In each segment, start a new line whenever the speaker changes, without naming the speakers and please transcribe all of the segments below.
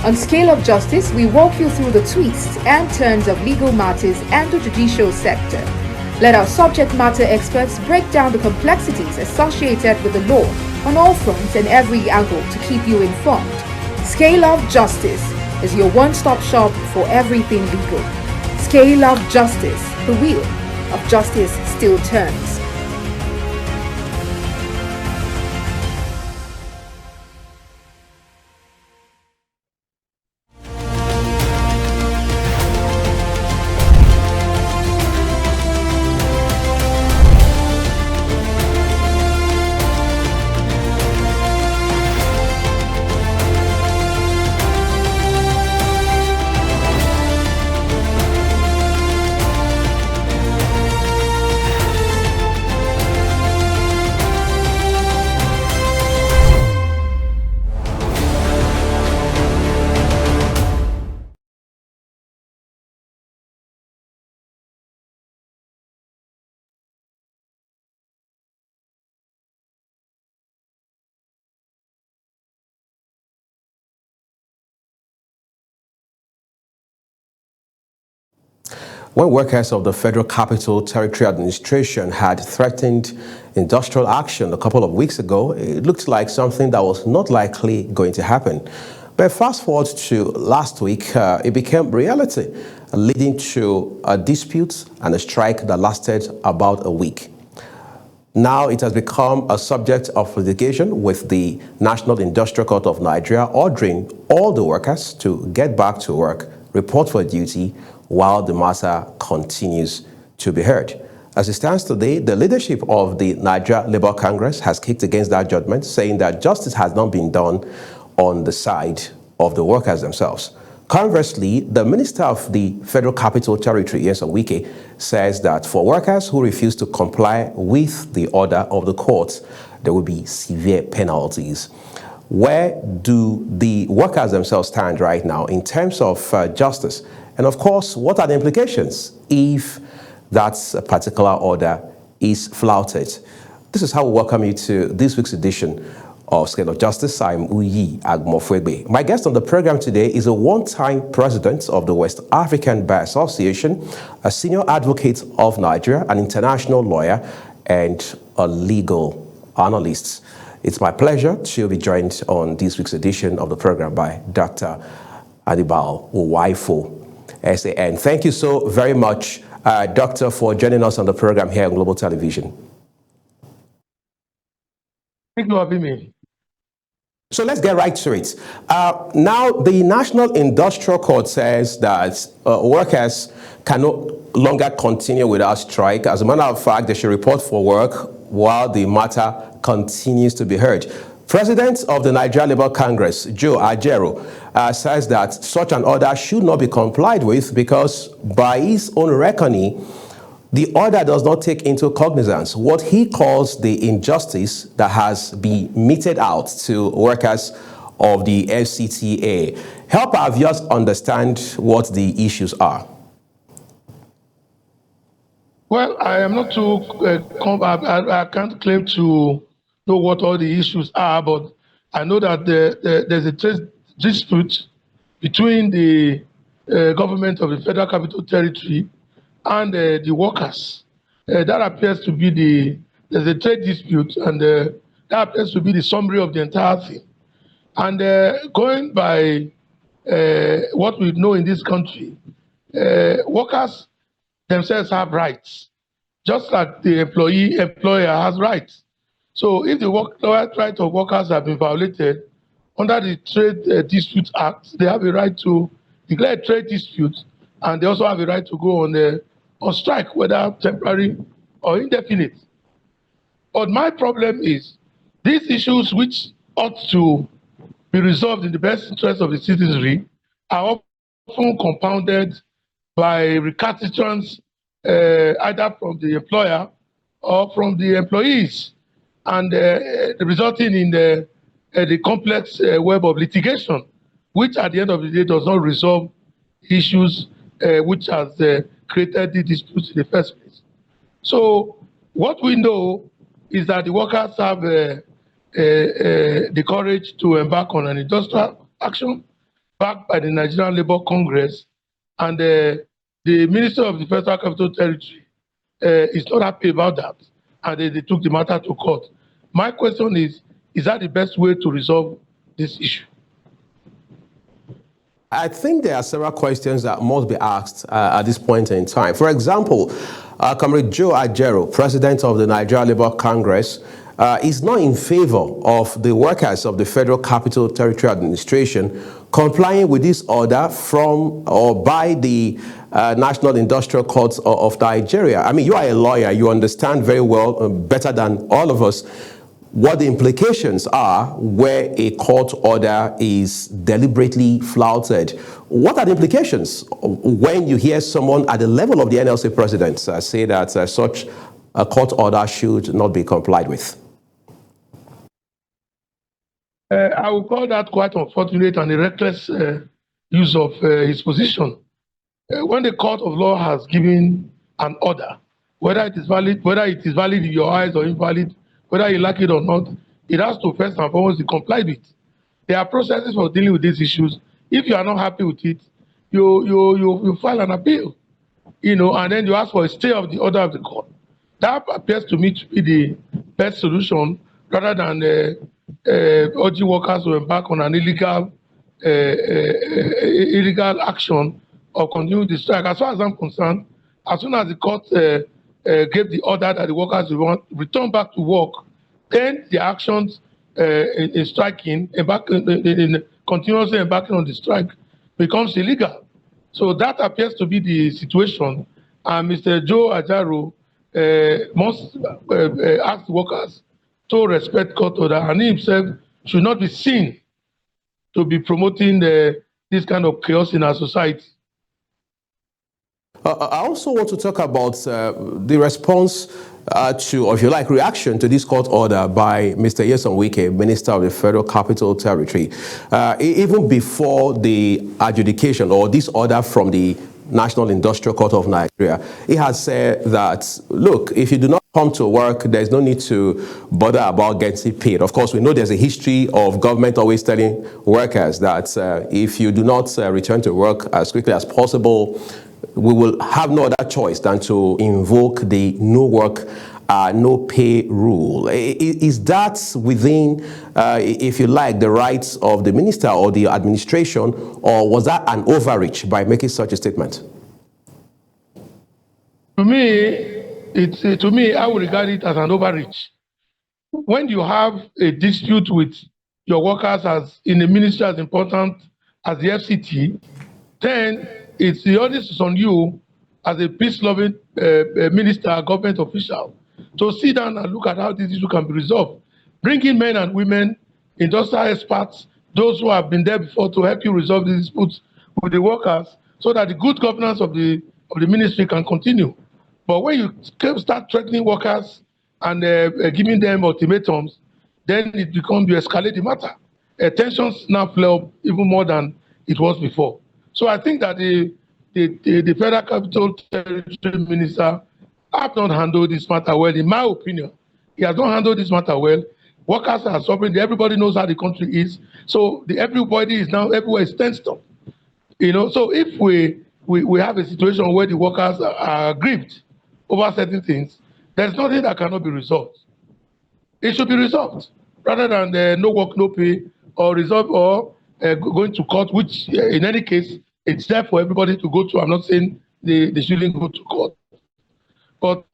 On Scale of Justice, we walk you through the twists and turns of legal matters and the judicial sector. Let our subject matter experts break down the complexities associated with the law on all fronts and every angle to keep you informed. Scale of Justice is your one-stop shop for everything legal. Scale of Justice, the wheel of justice still turns.
When workers of the Federal Capital Territory Administration had threatened industrial action a couple of weeks ago, it looked like something that was not likely going to happen. But fast forward to last week, it became reality, leading to a dispute and a strike that lasted about a week. Now it has become a subject of litigation, with the National Industrial Court of Nigeria ordering all the workers to get back to work, report for duty, while the matter continues to be heard. As it stands today, the leadership of the Nigeria Labour Congress has kicked against that judgment, saying that justice has not been done on the side of the workers themselves. Conversely, the Minister of the Federal Capital Territory, Nyesom Wike, says that for workers who refuse to comply with the order of the court, there will be severe penalties. Where do the workers themselves stand right now in terms of justice? And of course, what are the implications if that particular order is flouted? This is how we welcome you to this week's edition of Scale of Justice. I'm Uyi Agmofwegbe. My guest on the program today is a one-time president of the West African Bar Association, a senior advocate of Nigeria, an international lawyer, and a legal analyst. It's my pleasure to be joined on this week's edition of the program by Dr. HANNIBAL UWAIFO, SAN. Thank you so very much, Doctor, for joining us on the program here on Global Television.
Thank you for having me.
So let's get right to it. Now, the National Industrial Court says that workers can no longer continue without strike. As a matter of fact, they should report for work while the matter continues to be heard. President of the Nigeria Labour Congress, Joe Ajero, says that such an order should not be complied with because, by his own reckoning, the order does not take into cognizance what he calls the injustice that has been meted out to workers of the Fcta. Help our viewers understand what the issues are.
Well, I am not too, I can't claim to know what all the issues are, but I know that there's a dispute between the government of the Federal Capital Territory and the workers. That appears to be there's a trade dispute, and that appears to be the summary of the entire thing. And going by what we know in this country, workers themselves have rights, just like the employer has rights. So if the rights of workers have been violated under the Trade Dispute Act, they have a right to declare a trade dispute, and they also have a right to go on strike, whether temporary or indefinite. But my problem is these issues, which ought to be resolved in the best interest of the citizenry, are often compounded by recalcitrance either from the employer or from the employees, and resulting in the complex web of litigation, which at the end of the day does not resolve issues which has created the disputes in the first place. So what we know is that the workers have the courage to embark on an industrial action, backed by the Nigerian Labour Congress, and the Minister of the Federal Capital Territory is not happy about that, and they took the matter to court. My question is that the best way to resolve this issue?
I think there are several questions that must be asked at this point in time. For example, Comrade Joe Ajero, president of the Nigeria Labour Congress, is not in favor of the workers of the Federal Capital Territory Administration complying with this order from or by the National Industrial Courts of Nigeria. I mean, you are a lawyer. You understand very well, better than all of us, what the implications are where a court order is deliberately flouted. What are the implications when you hear someone at the level of the NLC president say that such a court order should not be complied with?
I would call that quite unfortunate and a reckless use of his position. When the court of law has given an order, whether it is valid in your eyes or invalid, whether you like it or not, it has to first and foremost be complied with. There are processes for dealing with these issues. If you are not happy with it, you file an appeal, and then you ask for a stay of the order of the court. That appears to me to be the best solution, rather than urging workers to embark on an illegal action or continue the strike. As far as I'm concerned, as soon as the court gave the order that the workers will return back to work, then the actions in striking, continuously embarking on the strike, becomes illegal. So that appears to be the situation. And Mr. Joe Ajaro must ask the workers to respect court order, and he himself should not be seen to be promoting this kind of chaos in our society.
I also want to talk about the response to, or if you like, reaction to this court order by Mr. Nyesom Wike, Minister of the Federal Capital Territory. Even before the adjudication or this order from the National Industrial Court of Nigeria, he has said that, look, if you do not come to work, there's no need to bother about getting paid. Of course, we know there's a history of government always telling workers that if you do not return to work as quickly as possible, we will have no other choice than to invoke the no work, no pay rule. Is that within, if you like, the rights of the minister or the administration, or was that an overreach by making such a statement?
To me, I would regard it as an overreach. When you have a dispute with your workers as in a ministry as important as the FCT, then it's the onus is on you as a peace-loving minister, government official, to sit down and look at how this issue can be resolved. Bring in men and women, industrial experts, those who have been there before, to help you resolve these disputes with the workers, so that the good governance of the ministry can continue. But when you start threatening workers and giving them ultimatums, then it becomes, you escalate the matter. Tensions now flare up even more than it was before. So I think that the Federal Capital Territory Minister have not handled this matter well. In my opinion, he has not handled this matter well. Workers are suffering. Everybody knows how the country is. So everybody is now, everywhere is tensed up. So if we have a situation where the workers are aggrieved over certain things, there's nothing that cannot be resolved. It should be resolved rather than no work, no pay, or resolve, or going to court, which in any case, it's there for everybody to go to. I'm not saying they shouldn't go to court. But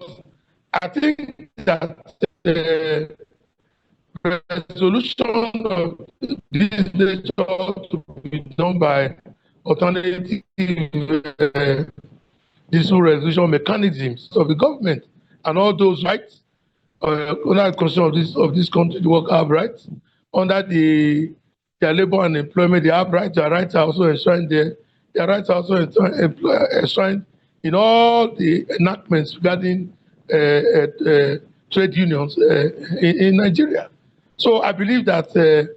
I think that the resolution of this nature to be done by alternative dispute resolution mechanisms of the government, and all those rights under the constitution of this country, the workers have rights. Under their labor and employment, they have rights. Their rights are also enshrined there. Their rights are also enshrined in all the enactments regarding trade unions in Nigeria. So I believe that the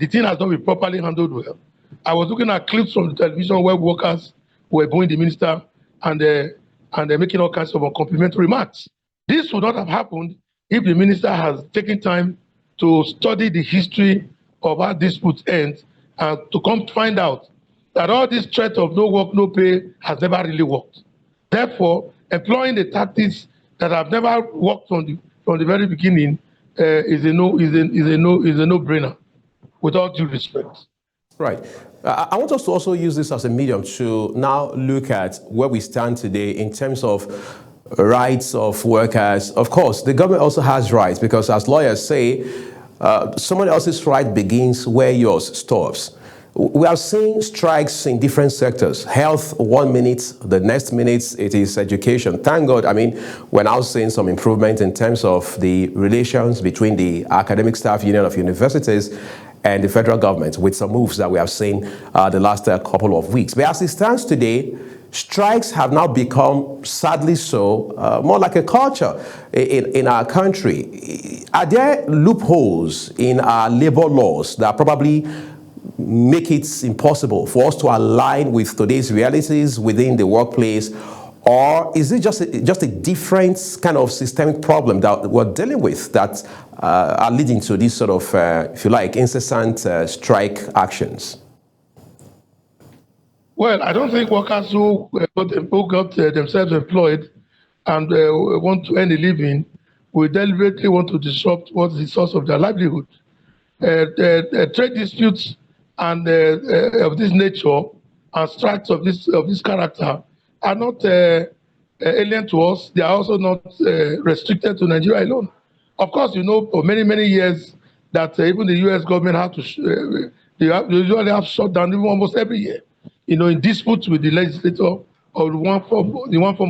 thing has not been properly handled well. I was looking at clips from the television where workers were booing the minister and they're making all kinds of uncomplimentary remarks. This would not have happened if the minister has taken time to study the history of how disputes end and to come to find out that all this threat of no work, no pay has never really worked. Therefore, employing the tactics that have never worked from the very beginning is a no-brainer, with all due respect.
Right. I want us to also use this as a medium to now look at where we stand today in terms of rights of workers. Of course, the government also has rights because, as lawyers say, someone else's right begins where yours stops. We are seeing strikes in different sectors. Health, 1 minute, the next minute it is education. Thank God, I mean, we're now seeing some improvement in terms of the relations between the Academic Staff Union of Universities and the federal government with some moves that we have seen the last couple of weeks. But as it stands today, strikes have now become, sadly so, more like a culture in our country. Are there loopholes in our labor laws that probably make it impossible for us to align with today's realities within the workplace? Or is it just a different kind of systemic problem that we're dealing with that are leading to these sort of, if you like, incessant strike actions?
Well, I don't think workers who got themselves employed and want to earn a living will deliberately want to disrupt what's the source of their livelihood. Trade disputes and of this nature and strikes of this character are not alien to us. They are also not restricted to Nigeria alone. Of course, you know, for many, many years that even the U.S. government had to, they usually have shut down even almost every year, you know, in disputes with the legislator or one form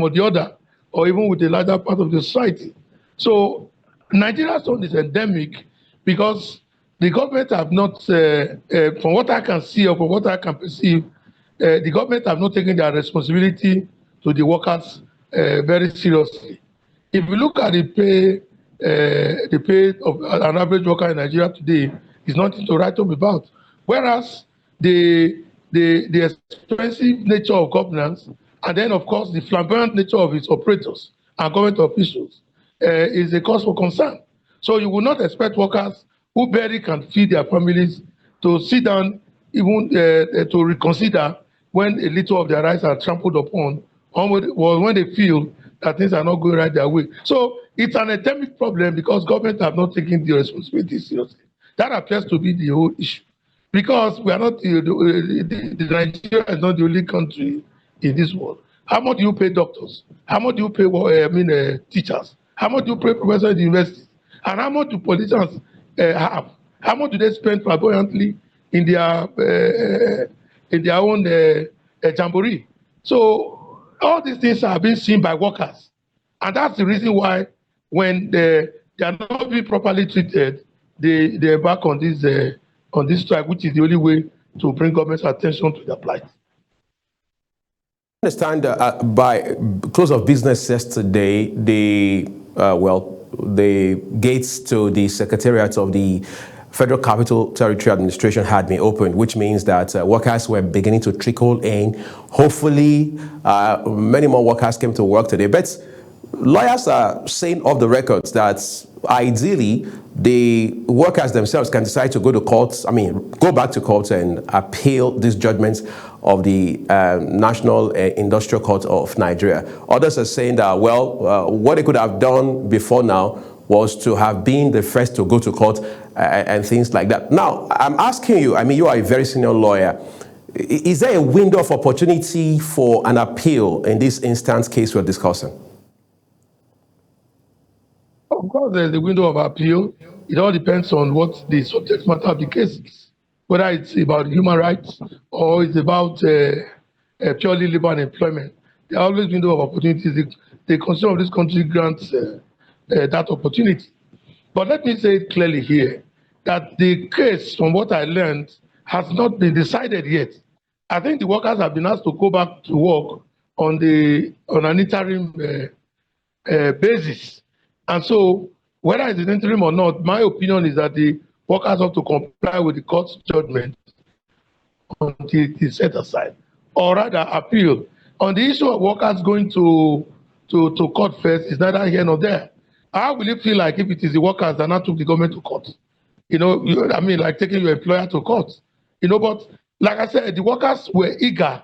or the other, or even with the larger part of the society. So Nigeria's own is endemic because the government have not, from what I can see or from what I can perceive, the government have not taken their responsibility to the workers very seriously. If you look at the pay of an average worker in Nigeria today, is nothing to write home about. Whereas the expensive nature of governance, and then of course the flamboyant nature of its operators and government officials is a cause for concern. So you will not expect workers who barely can feed their families to sit down even to reconsider when a little of their rights are trampled upon, or when they feel that things are not going right their way. So it's an endemic problem because government have not taken the responsibility seriously. That appears to be the whole issue. Because we are not, the Nigeria is not the only country in this world. How much do you pay doctors? How much do you pay teachers? How much do you pay professors in the university? And how much do politicians have? How much do they spend flamboyantly in their own jamboree? So all these things are being seen by workers. And that's the reason why when they are not being properly treated, they embark on this strike, which is the only way to bring government's attention to their plight.
I understand by close of business yesterday, the gates to the Secretariat of the Federal Capital Territory Administration had been opened, which means that workers were beginning to trickle in. Hopefully, many more workers came to work today. But lawyers are saying off the record that ideally, the workers themselves can decide to go to courts, go back to courts and appeal these judgments of the National Industrial Court of Nigeria. Others are saying that, what they could have done before now was to have been the first to go to court and things like that. Now, I'm asking you, you are a very senior lawyer. Is there a window of opportunity for an appeal in this instance case we're discussing?
Of course, there's a window of appeal. It all depends on what the subject matter of the case is, whether it's about human rights or it's about purely labor and employment. There are always window of opportunities. The constitution of this country grants that opportunity. But let me say it clearly here that the case, from what I learned, has not been decided yet. I think the workers have been asked to go back to work on an interim basis. And so, whether it's an interim or not, my opinion is that the workers have to comply with the court's judgment until it is set aside, or rather appeal. On the issue of workers going to court first is neither here nor there. How will it feel like if it is the workers that now took the government to court? Like taking your employer to court. But like I said, the workers were eager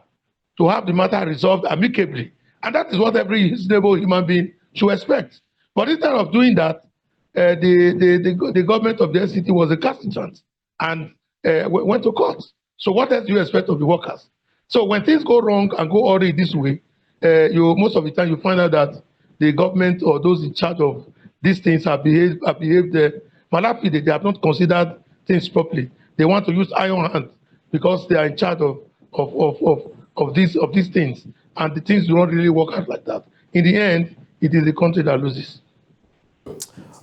to have the matter resolved amicably. And that is what every reasonable human being should expect. But instead of doing that, the government of the FCT was recalcitrant and went to court. So what else do you expect of the workers? So when things go wrong and go already this way, most of the time you find out that the government or those in charge of these things have behaved malapide. They have not considered things properly. They want to use iron hand because they are in charge of these things, and the things do not really work out like that. In the end, it is the country that loses.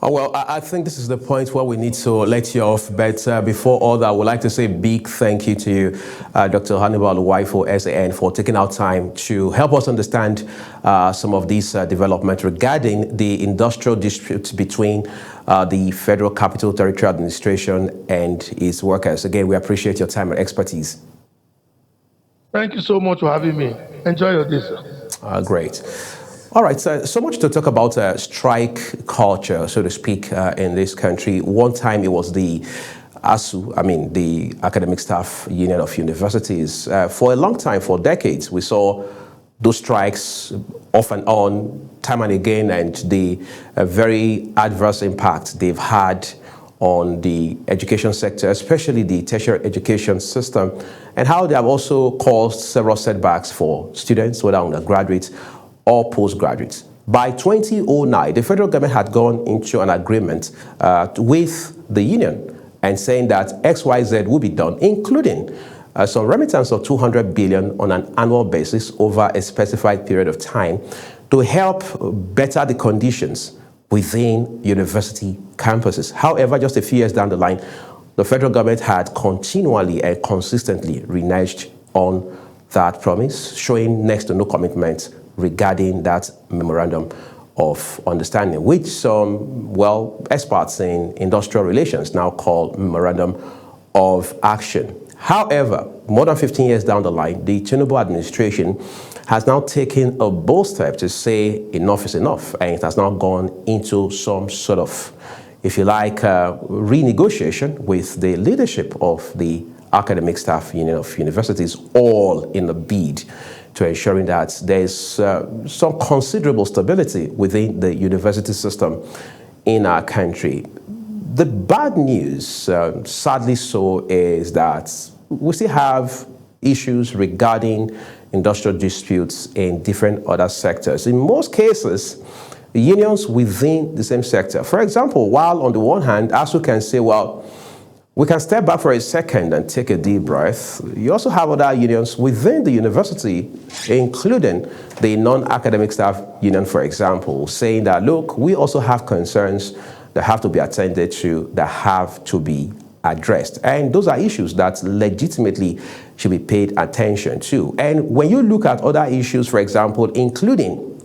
Oh, well, I think this is the point where we need to let you off. But before all that, I would like to say a big thank you to you, Dr. HANNIBAL UWAIFO, SAN, for taking out time to help us understand some of these developments regarding the industrial disputes between the Federal Capital Territory Administration and its workers. Again, we appreciate your time and expertise.
Thank you so much for having me. Enjoy your day, sir.
Great. All right, so much to talk about strike culture, so to speak, in this country. One time it was the ASU, the Academic Staff Union of Universities. For a long time, for decades, we saw those strikes off and on, time and again, and the very adverse impact they've had on the education sector, especially the tertiary education system, and how they have also caused several setbacks for students, whether undergraduates or postgraduates. By 2009, the federal government had gone into an agreement with the union and saying that XYZ will be done, including some remittance of 200 billion on an annual basis over a specified period of time to help better the conditions within university campuses. However, just a few years down the line, the federal government had continually and consistently reneged on that promise, showing next to no commitment regarding that memorandum of understanding, which some, experts in industrial relations now call memorandum of action. However, more than 15 years down the line, the Tinubu administration has now taken a bold step to say enough is enough, and it has now gone into some sort of, if you like, renegotiation with the leadership of the Academic Staff Union of Universities, all in a bid to ensuring that there's some considerable stability within the university system in our country. The bad news, sadly so, is that we still have issues regarding industrial disputes in different other sectors. In most cases, unions within the same sector. For example, while on the one hand, ASU can say, well, we can step back for a second and take a deep breath. You also have other unions within the university, including the non-academic staff union, for example, saying that, look, we also have concerns that have to be attended to, that have to be addressed. And those are issues that legitimately should be paid attention to. And when you look at other issues, for example, including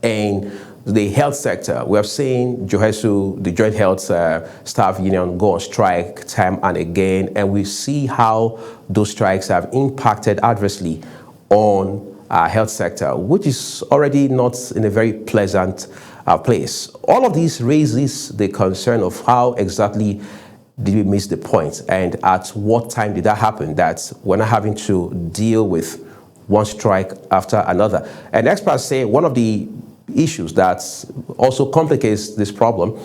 in the health sector, we have seen JOHESU, the Joint Health Staff Union, go on strike time and again, and we see how those strikes have impacted adversely on our health sector, which is already not in a very pleasant place. All of this raises the concern of how exactly did we miss the point, and at what time did that happen, that we're not having to deal with one strike after another. And experts say one of the issues that also complicates this problem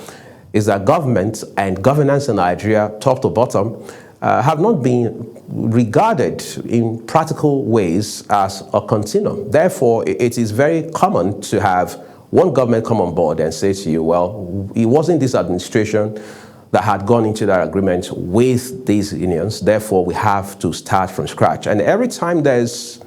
is that government and governance in Nigeria, top to bottom, have not been regarded in practical ways as a continuum. Therefore, it is very common to have one government come on board and say to you, well, it wasn't this administration that had gone into that agreement with these unions, therefore we have to start from scratch. And every time there's,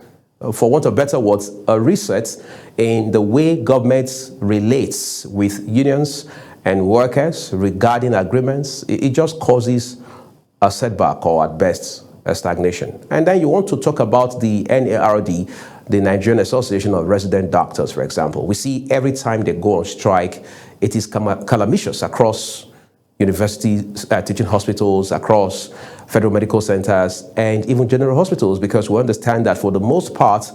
for want of better words, a reset in the way government relates with unions and workers regarding agreements, it just causes a setback, or at best, a stagnation. And then you want to talk about the NARD, the Nigerian Association of Resident Doctors, for example. We see every time they go on strike, it is calamitous across universities, teaching hospitals, across federal medical centers, and even general hospitals, because we understand that for the most part,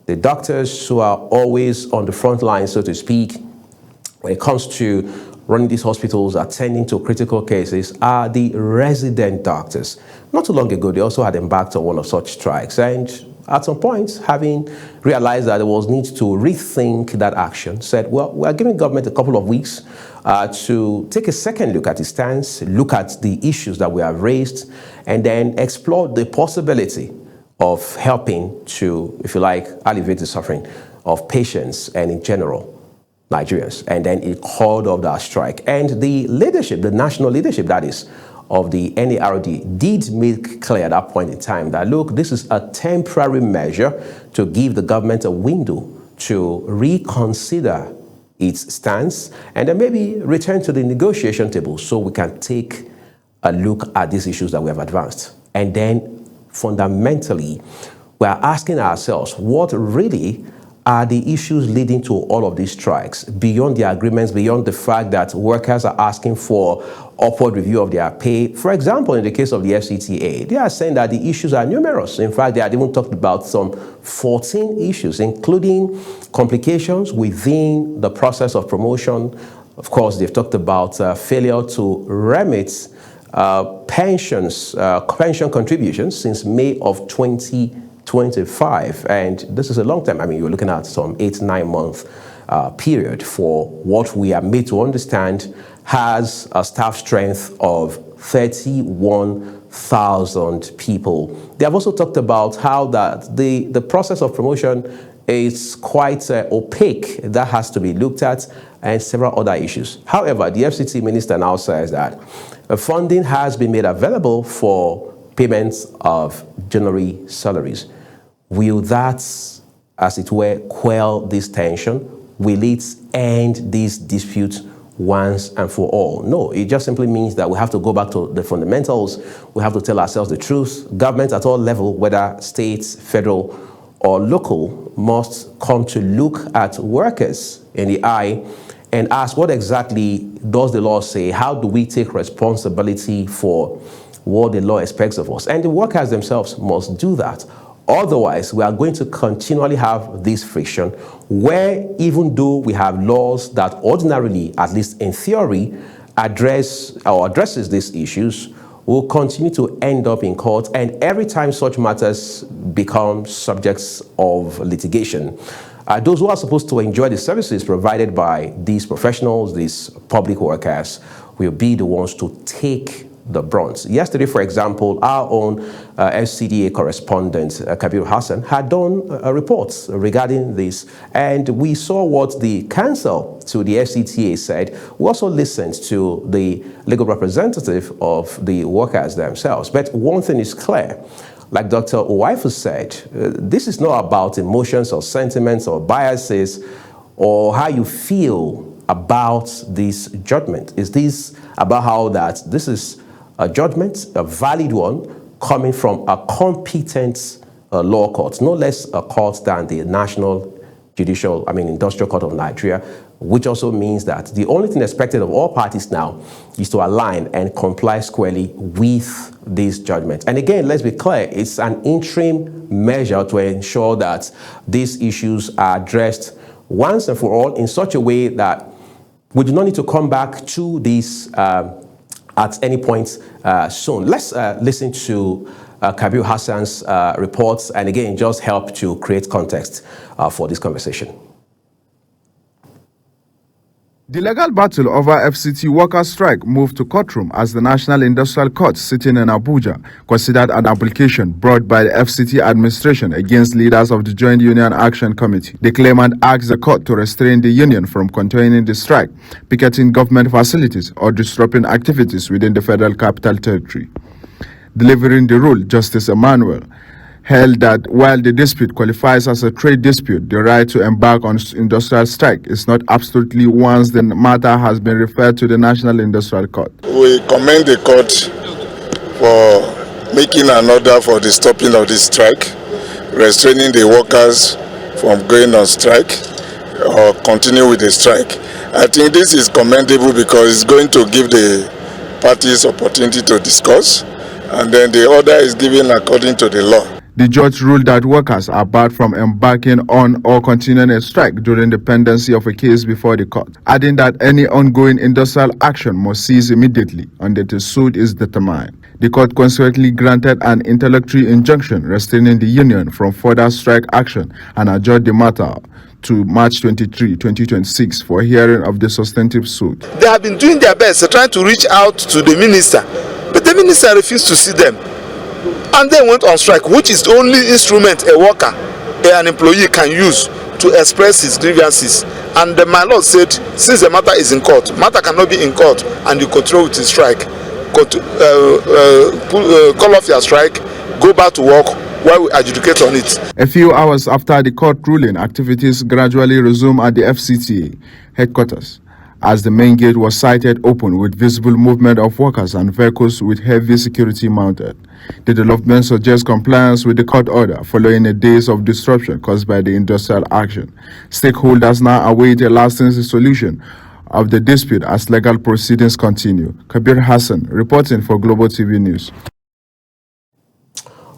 the doctors who are always on the front line, so to speak, when it comes to running these hospitals, attending to critical cases, are the resident doctors. Not too long ago, they also had embarked on one of such strikes, and at some point, having realized that there was need to rethink that action, said, well, we are giving government a couple of weeks to take a second look at its stance, look at the issues that we have raised, and then explore the possibility of helping to, if you like, alleviate the suffering of patients and in general Nigerians. And then it called off that strike. And the leadership, the national leadership, that is, of the NARD did make clear at that point in time that, look, this is a temporary measure to give the government a window to reconsider its stance and then maybe return to the negotiation table so we can take a look at these issues that we have advanced. And then fundamentally, we are asking ourselves, what really are the issues leading to all of these strikes, beyond the agreements, beyond the fact that workers are asking for upward review of their pay? For example, in the case of the FCTA, they are saying that the issues are numerous. In fact, they had even talked about some 14 issues, including complications within the process of promotion. Of course, they've talked about failure to remit pension contributions since May of 2025, and this is a long time. I mean, you're looking at some 8-9 month period for what we are made to understand has a staff strength of 31,000 people. They have also talked about how that the process of promotion is quite opaque. That has to be looked at, and several other issues. However, the FCT minister now says that funding has been made available for payments of January salaries. Will that, as it were, quell this tension? Will it end this dispute once and for all? No, it just simply means that we have to go back to the fundamentals. We have to tell ourselves the truth. Government at all levels, whether states, federal, or local, must come to look at workers in the eye and ask, what exactly does the law say? How do we take responsibility for what the law expects of us? And the workers themselves must do that. Otherwise, we are going to continually have this friction where, even though we have laws that ordinarily, at least in theory, addresses these issues, we'll continue to end up in court, and every time such matters become subjects of litigation, those who are supposed to enjoy the services provided by these professionals, these public workers, will be the ones to take the brunt. Yesterday, for example, our own FCDA correspondent, Kabir Hassan, had done reports regarding this, and we saw what the counsel to the FCTA said. We also listened to the legal representative of the workers themselves. But one thing is clear. Like Dr. UWAIFO said, this is not about emotions or sentiments or biases or how you feel about this judgment. Is this about how that this is a judgment, a valid one, coming from a competent law court, no less a court than the National Industrial Court of Nigeria, which also means that the only thing expected of all parties now is to align and comply squarely with this judgment. And again, let's be clear, it's an interim measure to ensure that these issues are addressed once and for all in such a way that we do not need to come back to this at any point soon. Let's listen to Kabir Hassan's reports, and again, just help to create context for this conversation.
The legal battle over FCT workers' strike moved to courtroom as the National Industrial Court sitting in Abuja considered an application brought by the FCT administration against leaders of the Joint Union Action Committee. The claimant asked the court to restrain the union from continuing the strike, picketing government facilities, or disrupting activities within the Federal Capital Territory. Delivering the rule, Justice Emmanuel held that while the dispute qualifies as a trade dispute, the right to embark on industrial strike is not absolutely once the matter has been referred to the National Industrial Court.
We commend the court for making an order for the stopping of the strike, restraining the workers from going on strike or continue with the strike. I think this is commendable because it's going to give the parties opportunity to discuss, and then the order is given according to the law.
The judge ruled that workers are barred from embarking on or continuing a strike during the pendency of a case before the court, adding that any ongoing industrial action must cease immediately until the suit is determined. The court consequently granted an interlocutory injunction restraining the union from further strike action and adjourned the matter to March 23, 2026 for hearing of the substantive suit.
They have been doing their best trying to reach out to the minister, but the minister refused to see them. And they went on strike, which is the only instrument a worker, an employee can use to express his grievances. And my lord said, since the matter is in court, matter cannot be in court, and you control with the strike. Call off your strike, go back to work while we adjudicate on it.
A few hours after the court ruling, activities gradually resumed at the FCTA headquarters, as the main gate was sighted open with visible movement of workers and vehicles with heavy security mounted. The development suggests compliance with the court order following a days of disruption caused by the industrial action. Stakeholders now await a lasting solution of the dispute as legal proceedings continue. Kabir Hassan, reporting for Global TV News.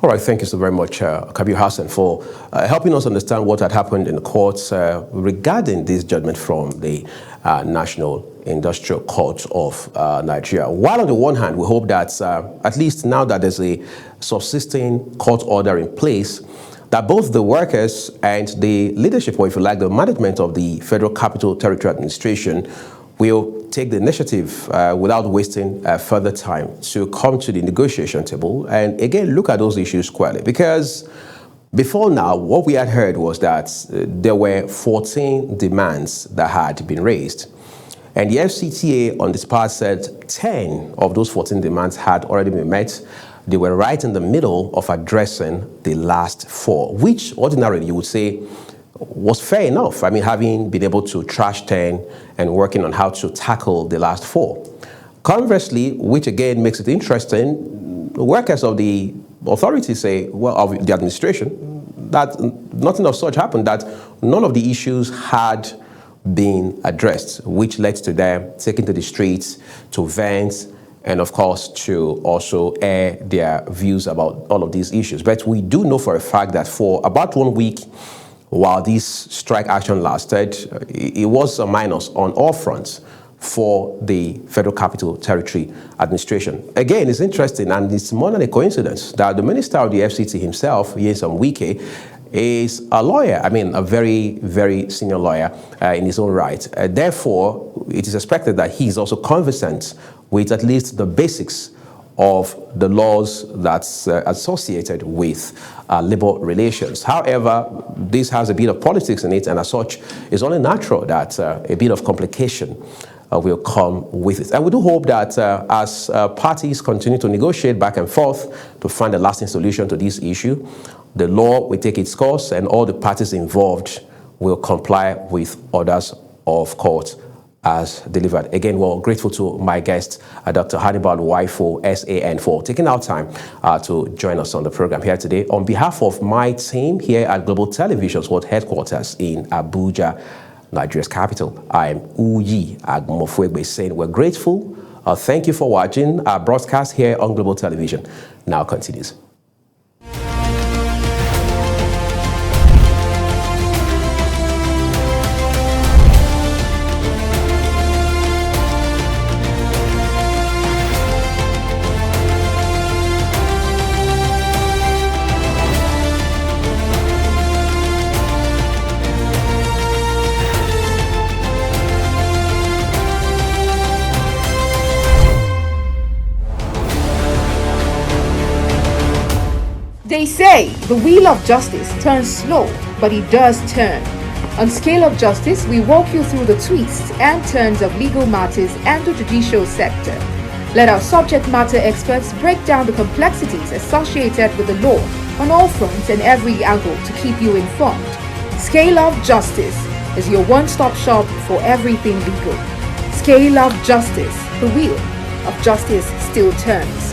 All right, thank you so very much, Kabir Hassan, for helping us understand what had happened in the courts regarding this judgment from the National Industrial Court of Nigeria. While on the one hand, we hope that at least now that there's a subsisting court order in place, that both the workers and the leadership, or if you like, the management of the Federal Capital Territory Administration will take the initiative without wasting further time to come to the negotiation table and again look at those issues squarely. Because before now, what we had heard was that there were 14 demands that had been raised. And the FCTA on this part said 10 of those 14 demands had already been met. They were right in the middle of addressing the last 4, which ordinarily you would say was fair enough. I mean, having been able to trash 10 and working on how to tackle the last 4. Conversely, which again makes it interesting, the workers of the authority say, well, of the administration, that nothing of such happened, that none of the issues had been addressed, which led to them taking to the streets to vent and of course to also air their views about all of these issues. But we do know for a fact that for about 1 week, while this strike action lasted, it was a minus on all fronts for the Federal Capital Territory Administration. Again, it's interesting, and it's more than a coincidence that the Minister of the FCT himself, Nyesom Wike, is a lawyer. I mean, a very, very senior lawyer in his own right. Therefore, it is expected that he is also conversant with at least the basics of the laws that's associated with labor relations. However, this has a bit of politics in it, and as such, it's only natural that a bit of complication will come with it. And we do hope that as parties continue to negotiate back and forth to find a lasting solution to this issue, the law will take its course and all the parties involved will comply with orders of court as delivered. Again, we're grateful to my guest, Dr. HANNIBAL UWAIFO, SAN, for taking our time to join us on the program here today. On behalf of my team here at Global Television's World Headquarters in Abuja, Nigeria's capital, I'm Uyi Agmofwegbe saying we're grateful. Thank you for watching. Our broadcast here on Global Television now continues.
They say the wheel of justice turns slow, but it does turn. On Scale of Justice, we walk you through the twists and turns of legal matters and the judicial sector. Let our subject matter experts break down the complexities associated with the law on all fronts and every angle to keep you informed. Scale of Justice is your one-stop shop for everything legal. Scale of Justice, the wheel of justice still turns.